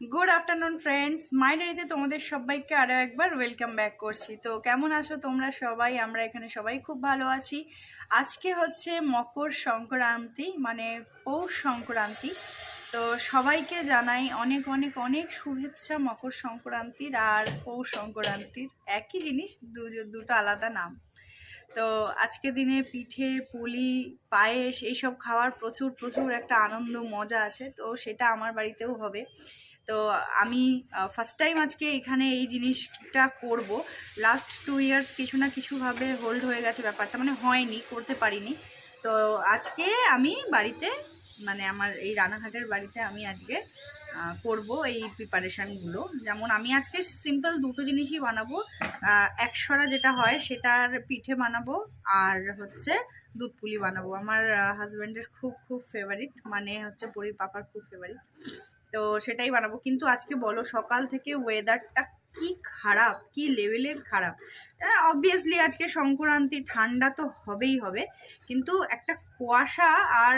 Good afternoon friends, মাই ডায়েরিতে তোমাদের সবাইকে আরও একবার ওয়েলকাম ব্যাক করছি। তো কেমন আছো তোমরা সবাই? আমরা এখানে সবাই খুব ভালো আছি। আজকে হচ্ছে মকর সংক্রান্তি, মানে পৌষ সংক্রান্তি। তো সবাইকে জানাই অনেক অনেক অনেক শুভেচ্ছা মকর সংক্রান্তির আর পৌষ সংক্রান্তির। একই জিনিস, দুটো আলাদা নাম। তো আজকে দিনে পিঠে পুলি পায়েস এইসব খাওয়ার প্রচুর প্রচুর একটা আনন্দ মজা আছে। তো সেটা আমার বাড়িতেও হবে। তো আমি ফার্স্ট টাইম আজকে এখানে এই জিনিসটা করব। লাস্ট 2 ইয়ার্স কিছু না কিছুভাবে হোল্ড হয়ে গেছে ব্যাপারটা, মানে হয়নি, করতে পারিনি। তো আজকে আমি বাড়িতে, মানে আমার এই রানাঘাটের বাড়িতে আমি আজকে করব এই প্রিপারেশানগুলো। যেমন আমি আজকে সিম্পল দুটো জিনিসই বানাবো। একশরা যেটা হয় সেটার পিঠে বানাবো, আর হচ্ছে দুধ পুলি বানাবো। আমার হাজব্যান্ডের খুব খুব ফেভারিট, মানে হচ্ছে পরির পাপার খুব ফেভারিট। তো সেটাই বানাবো। কিন্তু আজকে বলো, সকাল থেকে ওয়েদারটা কি খারাপ, কি লেভেলের খারাপ। অবভিয়াসলি আজকে সংক্রান্তি, ঠান্ডা তো হবেই হবে, কিন্তু একটা কুয়াশা আর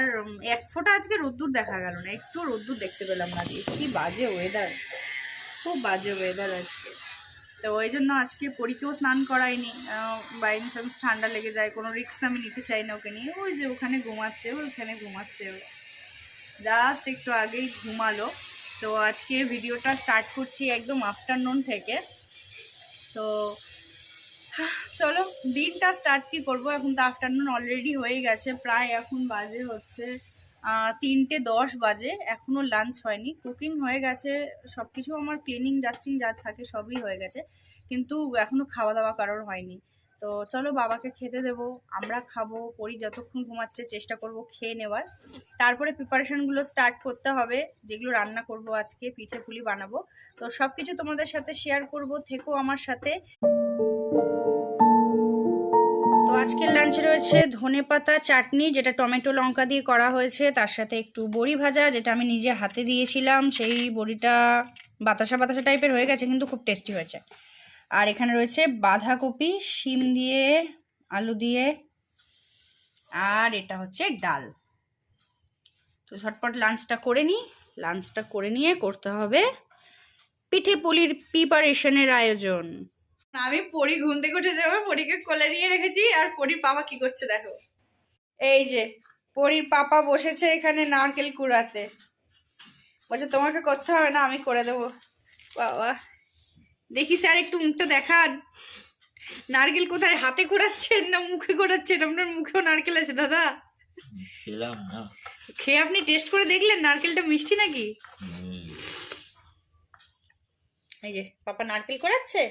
এক ফোঁটা আজকে রোদ্দুর দেখা গেল না, একটু রোদ্দুর দেখতে পেলাম না। দিয়ে কি বাজে ওয়েদার, খুব বাজে ওয়েদার আজকে। তো ওই জন্য আজকে পরীকেও স্নান করাইনি। বাই চান্স ঠান্ডা লেগে যায়, কোনো রিস্ক আমি নিতে চাই না ওকে নিয়ে। ওই যে ওখানে ঘুমাচ্ছে, ওইখানে ঘুমাচ্ছে, জাস্ট একটু আগেই ঘুমালো। তো আজকে ভিডিওটা স্টার্ট করছি একদম আফটারনুন থেকে। তো চলো দিনটা স্টার্ট কি করবো। এখন তো আফটারনুন অলরেডি হয়ে গেছে, প্রায় এখন বাজে হচ্ছে 3:10 বাজে। এখনও লাঞ্চ হয়নি, কুকিং হয়ে গেছে, সব কিছু আমার ক্লিনিং ডাস্টিং যা থাকে সবই হয়ে গেছে, কিন্তু এখনও খাওয়া দাওয়া কারোর হয়নি। তো চলো বাবাকে খেতে দেবো, আমরা খাবো। পরি যতক্ষণ ঘুমাচ্ছে চেষ্টা করব খেয়ে নেওয়ার, তারপরে প্রিপারেশনগুলো স্টার্ট করতে হবে। যেগুলো রান্না করব আজকে, পিঠে পুলি বানাবো, তো সব কিছু তোমাদের সাথে শেয়ার করব, থেকো আমার সাথে। তো আজকের লাঞ্চে রয়েছে ধনেপাতা চাটনি, যেটা টমেটো লঙ্কা দিয়ে করা হয়েছে, তার সাথে একটু বড়ি ভাজা, যেটা আমি নিজে হাতে দিয়েছিলাম। সেই বড়িটা বাতাসা বাতাসা টাইপের হয়ে গেছে, কিন্তু খুব টেস্টি হয়েছে। আর এখানে রয়েছে বাঁধাকপি, শিম দিয়ে, আলু দিয়ে, আর এটা হচ্ছে ডাল। তো ঝটপট লাঞ্চটা করে নিই। লাঞ্চটা করে নিয়ে করতে হবে পিঠে পুলির প্রিপারেশনের আয়োজন। আমি পরি ঘুম থেকে উঠে যাবো, পরীকে কোলে নিয়ে রেখেছি। আর পরির পাপা কি করছে দেখো, এই যে পরির পাপা বসেছে এখানে নারকেল কুড়াতে। বলছে তোমাকে করতে হবে না, আমি করে দেবো। বাবা দেখি স্যার, একটু মুখটা দেখান। নারকেল কোথায়, হাতে কুড়াচ্ছেন না মুখে কুড়াচ্ছেন? আপনার মুখেও নারকেল আছে দাদা? খেলাম না, খেয়ে আপনি টেস্ট করে দেখলেন নারকেলটা মিষ্টি নাকি? এই যে পাপা নারকেল কুড়াচ্ছে।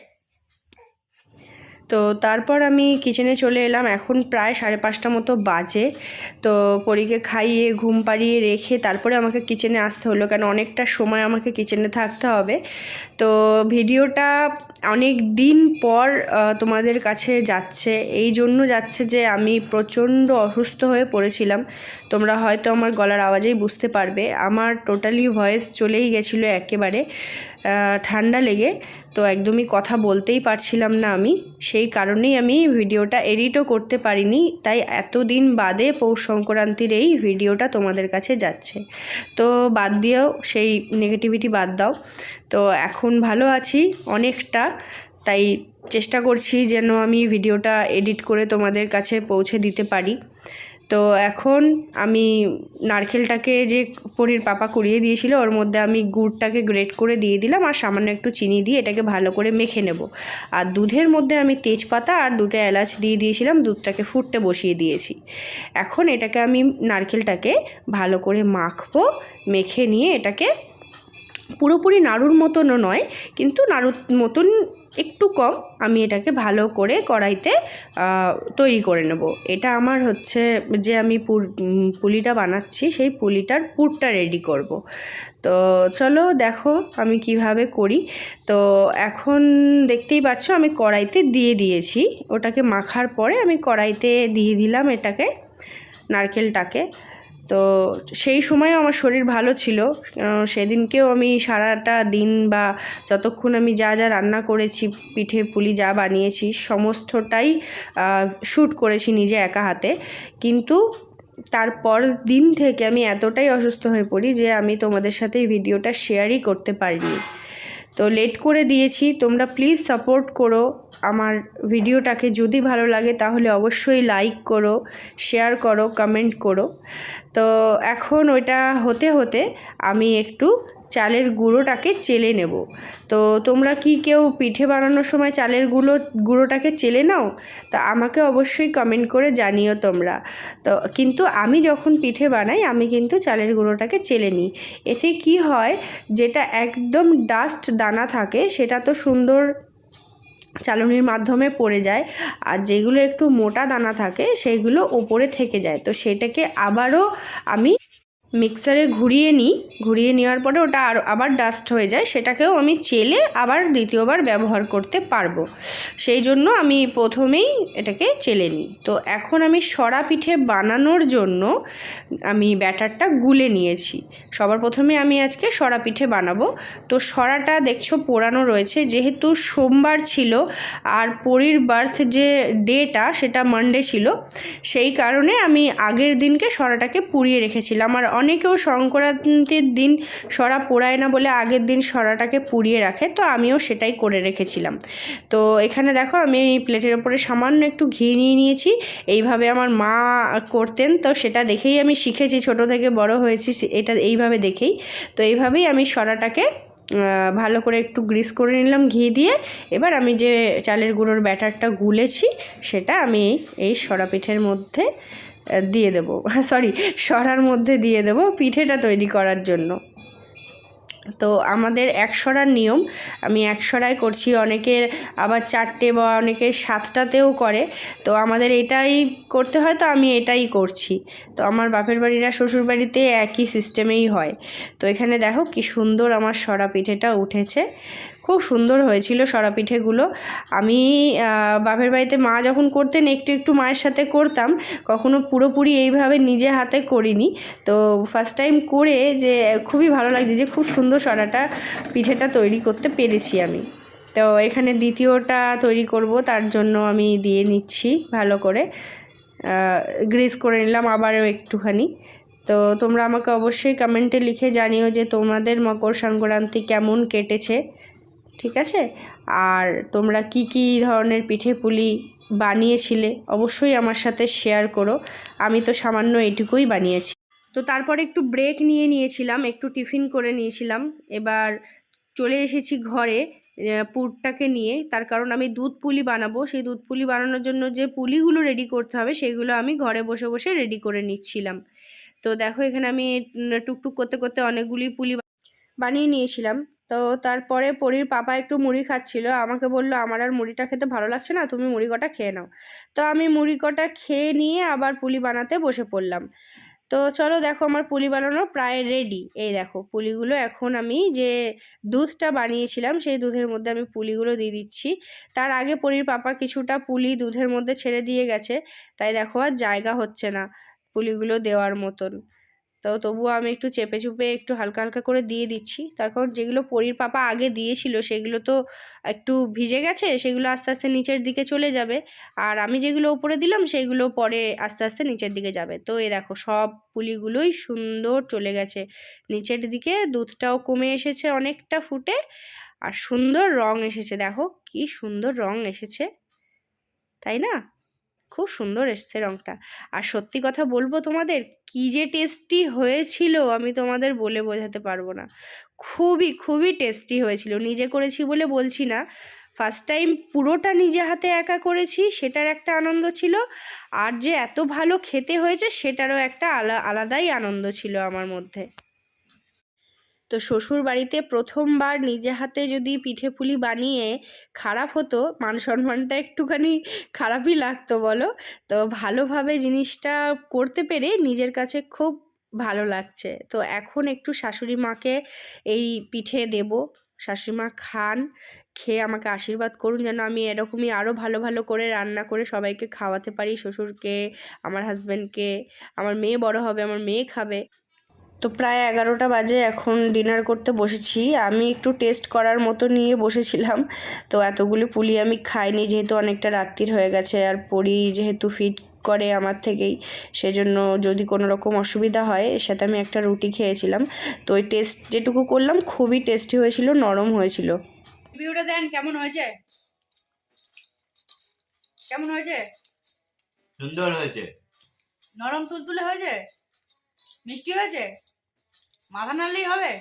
তো তারপর আমি কিচেনে চলে এলাম। এখন প্রায় 5:30 মতো বাজে। তো পরীকে খাইয়ে ঘুম পাড়িয়ে রেখে তারপরে আমাকে কিচেনে আসতে হলো, কারণ অনেকটা সময় আমাকে কিচেনে থাকতে হবে। তো ভিডিওটা অনেক দিন পর তোমাদের কাছে যাচ্ছে, এই জন্য যাচ্ছে যে আমি প্রচণ্ড অসুস্থ হয়ে পড়েছিলাম। তোমরা হয়তো আমার গলার আওয়াজেই বুঝতে পারবে, আমার টোটালি ভয়েস চলেই গেছিলো একেবারে ঠান্ডা লেগে। তো একদমই কথা বলতেই পারছিলাম না আমি, সেই কারণেই আমি ভিডিওটা এডিটও করতে পারিনি। তাই এতদিন বাদে পৌষ সংক্রান্তির এই ভিডিওটা তোমাদের কাছে যাচ্ছে। তো বাদ দিয়েও, সেই নেগেটিভিটি বাদ দাও। তো এখন ভালো আছি অনেকটা, তাই চেষ্টা করছি যেন আমি ভিডিওটা এডিট করে তোমাদের কাছে পৌঁছে দিতে পারি। তো এখন আমি নারকেলটাকে যে পরির পাপা কুড়িয়ে দিয়েছিল, ওর মধ্যে আমি গুড়টাকে গ্রেট করে দিয়ে দিলাম, আর সামান্য একটু চিনি দিয়ে এটাকে ভালো করে মেখে নেব। আর দুধের মধ্যে আমি তেজপাতা আর 2টা এলাচ দিয়ে দিয়েছিলাম, দুধটাকে ফুটতে বসিয়ে দিয়েছি। এখন এটাকে আমি নারকেলটাকে ভালো করে মাখবো, মেখে নিয়ে এটাকে পুরোপুরি নাড়ুর মতনও নয়, কিন্তু নাড়ুর মতন একটু কম, আমি এটাকে ভালো করে কড়াইতে তৈরি করে নেব। এটা আমার হচ্ছে যে আমি পুলিটা বানাচ্ছি, সেই পুলিটার পুরটা রেডি করব। তো চলো দেখো আমি কিভাবে করি। তো এখন দেখতেই পাচ্ছ আমি কড়াইতে দিয়ে দিয়েছি, ওটাকে মাখার পরে আমি কড়াইতে দিয়ে দিলাম এটাকে, নারকেলটাকে। তো সেই সময় আমার শরীর ভালো ছিল, সেদিনকেও আমি সারাটা দিন বা যতক্ষণ আমি যা যা রান্না করেছি, পিঠে পুলি যা বানিয়েছি, সমস্তটাই শ্যুট করেছি নিজে একা হাতে। কিন্তু তারপর দিন থেকে আমি এতটাই অসুস্থ হয়ে পড়ি যে আমি তোমাদের সাথে এই ভিডিওটা শেয়ারই করতে পারিনি। তো লেট করে দিয়েছি, তোমরা প্লিজ সাপোর্ট করো আমার ভিডিওটাকে। যদি ভালো লাগে তাহলে অবশ্যই লাইক করো, শেয়ার করো, কমেন্ট করো। তো এখন ওইটা হতে হতে আমি একটু চালের গুঁড়োটাকে চেলে নেব। তো তোমরা কি কেউ পিঠে বানানোর সময় চালের গুঁড়োটাকে চেলে নাও? তা আমাকে অবশ্যই কমেন্ট করে জানিও তোমরা। তো কিন্তু আমি যখন পিঠে বানাই আমি কিন্তু চালের গুঁড়োটাকে চেলে নিই। এতে কি হয়, যেটা একদম ডাস্ট দানা থাকে সেটা তো সুন্দর চালনির মাধ্যমে পড়ে যায়, আর যেগুলো একটু মোটা দানা থাকে সেইগুলো ওপরে থেকে যায়। তো সেটাকে আবারও আমি মিক্সারে ঘুরিয়ে নেওয়ার পরে ওটা আবার ডাস্ট হয়ে যায়, সেটাকেও আমি চেলে আবার দ্বিতীয়বার ব্যবহার করতে পারবো। সেই জন্য আমি প্রথমেই এটাকে চেলে নিই। তো এখন আমি সরা পিঠে বানানোর জন্য আমি ব্যাটারটা গুলে নিয়েছি। সবার প্রথমে আমি আজকে সরা পিঠে বানাবো। তো সরাটা দেখছো পোড়ানো রয়েছে, যেহেতু সোমবার ছিল আর পরীর বার্থ যে ডেটা সেটা মানডে ছিল, সেই কারণে আমি আগের দিনকে সরাটাকে পুড়িয়ে রেখেছিলাম। আর অনেকেও সংক্রান্তির দিন সরা পোড়ায় না বলে আগের দিন সরাটাকে পুড়িয়ে রাখে, তো আমিও সেটাই করে রেখেছিলাম। তো এখানে দেখো আমি এই প্লেটের ওপরে সামান্য একটু ঘি নিয়ে নিয়েছি। এইভাবে আমার মা করতেন, তো সেটা দেখেই আমি শিখেছি, ছোট থেকে বড় হয়েছি এটা এইভাবে দেখেই। তো এইভাবেই আমি সরাটাকে ভালো করে একটু গ্রিস করে নিলাম ঘি দিয়ে। এবার আমি যে চালের গুঁড়োর ব্যাটারটা গুলেছি সেটা আমি এই সরা পিঠের মধ্যে দিয়ে দেবো, সরার মধ্যে দিয়ে দেবো পিঠেটা তৈরি করার জন্য। তো আমাদের 1 সরার নিয়ম, আমি 1 সরাই করছি। অনেকের আবার 4টে বা অনেকে 7টাতেও করে। তো আমাদের এটাই করতে হয়, তো আমি এটাই করছি। তো আমার বাপের বাড়িরা শ্বশুর বাড়িতে একই সিস্টেমেই হয়। তো এখানে দেখো কি সুন্দর আমার সরা পিঠেটা উঠেছে, খুব সুন্দর হয়েছিল সরা পিঠেগুলো। আমি বাপের বাড়িতে মা যখন করতেন একটু একটু মায়ের সাথে করতাম, কখনো পুরোপুরি এইভাবে নিজে হাতে করিনি। তো ফার্স্ট টাইম করে যে খুবই ভালো লাগছে যে খুব সুন্দর সরাটা পিঠেটা তৈরি করতে পেরেছি আমি। তো এখানে দ্বিতীয়টা তৈরি করব, তার জন্য আমি দিয়ে নিচ্ছি ভালো করে, গ্রিস করে নিলাম আবারও একটুখানি। তো তোমরা আমাকে অবশ্যই কমেন্টে লিখে জানিও যে তোমাদের মকর সংক্রান্তি কেমন কেটেছে, ঠিক আছে? আর তোমরা কি কি ধরনের পিঠে পুলি বানিয়েছিলে অবশ্যই আমার সাথে শেয়ার করো। আমি তো সামান্য এইটুকুই বানিয়েছি। তো তারপরে একটু ব্রেক নিয়েছিলাম, একটু টিফিন করে নিয়েছিলাম। এবার চলে এসেছি ঘরে পুরটাকে নিয়ে, তার কারণ আমি দুধ পুলি বানাবো। সেই দুধ পুলি বানানোর জন্য যে পুলিগুলো রেডি করতে হবে সেগুলো আমি ঘরে বসে বসে রেডি করে নিচ্ছিলাম। তো দেখো এখানে আমি টুকটুক করতে করতে অনেকগুলি পুলি বানিয়ে নিয়েছিলাম। তো তারপরে পরীর পাপা একটু মুড়ি খাচ্ছিল, আমাকে বললো আমার আর মুড়িটা খেতে ভালো লাগছে না, তুমি মুড়ি কটা খেয়ে নাও। তো আমি মুড়ি কটা খেয়ে নিয়ে আবার পুলি বানাতে বসে পড়লাম। তো চলো দেখো আমার পুলি বানানো প্রায় রেডি। এই দেখো পুলিগুলো এখন আমি যে দুধটা বানিয়েছিলাম সেই দুধের মধ্যে আমি পুলিগুলো দিয়ে দিচ্ছি। তার আগে পরীর পাপা কিছুটা পুলি দুধের মধ্যে ছেড়ে দিয়ে গেছে, তাই দেখো আর জায়গা হচ্ছে না পুলিগুলো দেওয়ার মতন। তো তবুও আমি একটু চেপে চুপে একটু হালকা হালকা করে দিয়ে দিচ্ছি, তার কারণ যেগুলো পরীর পাপা আগে দিয়েছিল সেগুলো তো একটু ভিজে গেছে, সেগুলো আস্তে আস্তে নিচের দিকে চলে যাবে। আর আমি যেগুলো উপরে দিলাম সেগুলো পরে আস্তে আস্তে নিচের দিকে যাবে। তো এই দেখো সব পুলিগুলোই সুন্দর চলে গেছে নিচের দিকে, দুধটাও কমে এসেছে অনেকটা ফুটে, আর সুন্দর রং এসেছে। দেখো কি সুন্দর রং এসেছে, তাই না? খুব সুন্দর এসছে রঙটা। আর সত্যি কথা বলবো তোমাদের, কি যে টেস্টি হয়েছিল আমি তোমাদের বলে বোঝাতে পারবো না। খুবই খুবই টেস্টি হয়েছিল। নিজে করেছি বলে বলছি না, ফার্স্ট টাইম পুরোটা নিজে হাতে একা করেছি সেটার একটা আনন্দ ছিল, আর যে এত ভালো খেতে হয়েছে সেটারও একটা আলাদাই আনন্দ ছিল আমার মধ্যে। তো শ্বশুর বাড়িতে প্রথমবার নিজে হাতে যদি পিঠে পুলি বানিয়ে খারাপ হতো, মান সম্মানটা একটুখানি খারাপই লাগতো বলো। তো ভালোভাবে জিনিসটা করতে পেরে নিজের কাছে খুব ভালো লাগছে। তো এখন একটু শাশুড়ি মাকে এই পিঠে দেব, শাশুড়ি মা খান, খেয়ে আমাকে আশীর্বাদ করুন যেন আমি এরকমই আরও ভালো ভালো করে রান্না করে সবাইকে খাওয়াতে পারি, শ্বশুরকে, আমার হাজব্যান্ডকে। আমার মেয়ে বড় হবে, আমার মেয়ে খাবে। তো প্রায় 11টা বাজে, এখন ডিনার করতে বসেছি। আমি একটু টেস্ট করার মতো নিয়ে বসেছিলাম। তো এতগুলি পুলি আমি খাইনি, যেহেতু অনেকটা রাত্রির হয়ে গেছে, আর পরি যেহেতু ফিড করে আমার থেকেই, সেজন্য যদি কোনো রকম অসুবিধা হয় এর সাথে আমি একটা রুটি খেয়েছিলাম। তো ওই টেস্ট যেটুকু করলাম খুবই টেস্টি হয়েছিল, নরম হয়েছিল। রিভিউটা দেন কেমন হয়েছে, কেমন হয়েছে? সুন্দর হয়েছে। নরম তুলতুলে হয়েছে, মিষ্টি হয়েছে, মাথা নাড়লেই হবে।